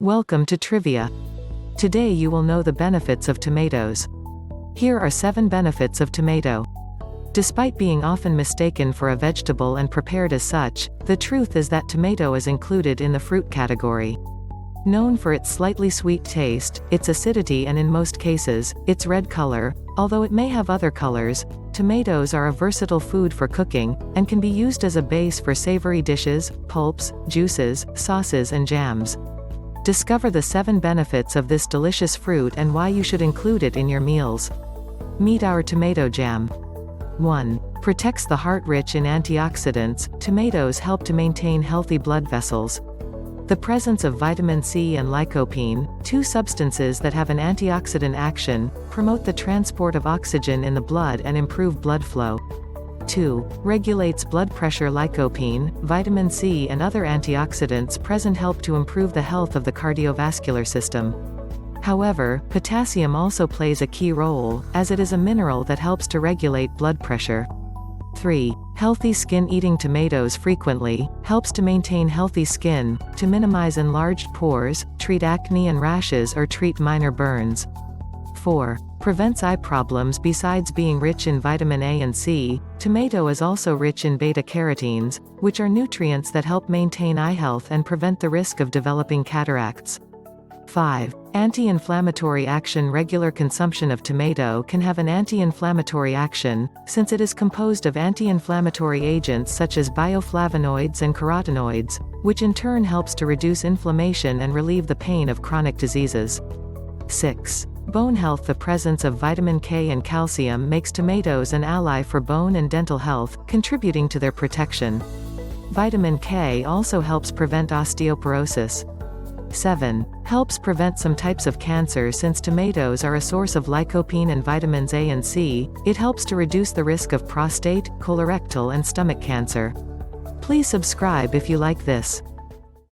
Welcome to Trivia. Today you will know the benefits of tomatoes. Here are 7 benefits of tomato. Despite being often mistaken for a vegetable and prepared as such, the truth is that tomato is included in the fruit category. Known for its slightly sweet taste, its acidity and in most cases, its red color, although it may have other colors, tomatoes are a versatile food for cooking, and can be used as a base for savory dishes, pulps, juices, sauces and jams. Discover the 7 benefits of this delicious fruit and why you should include it in your meals. Meet our tomato jam. 1. Protects the heart. Rich in antioxidants, tomatoes help to maintain healthy blood vessels. The presence of vitamin C and lycopene, 2 substances that have an antioxidant action, promote the transport of oxygen in the blood and improve blood flow. 2. Regulates blood pressure. Lycopene, vitamin C and other antioxidants present help to improve the health of the cardiovascular system. However, potassium also plays a key role, as it is a mineral that helps to regulate blood pressure. 3. Healthy skin. Eating tomatoes frequently helps to maintain healthy skin, to minimize enlarged pores, treat acne and rashes or treat minor burns. 4. Prevents eye problems. Besides being rich in vitamin A and C, tomato is also rich in beta-carotenes, which are nutrients that help maintain eye health and prevent the risk of developing cataracts. 5. Anti-inflammatory action. Regular consumption of tomato can have an anti-inflammatory action, since it is composed of anti-inflammatory agents such as bioflavonoids and carotenoids, which in turn helps to reduce inflammation and relieve the pain of chronic diseases. 6. Bone health. The presence of vitamin K and calcium makes tomatoes an ally for bone and dental health, contributing to their protection. Vitamin K also helps prevent osteoporosis. 7. Helps prevent some types of cancer. Since tomatoes are a source of lycopene and vitamins A and C, it helps to reduce the risk of prostate, colorectal and stomach cancer. Please subscribe if you like this.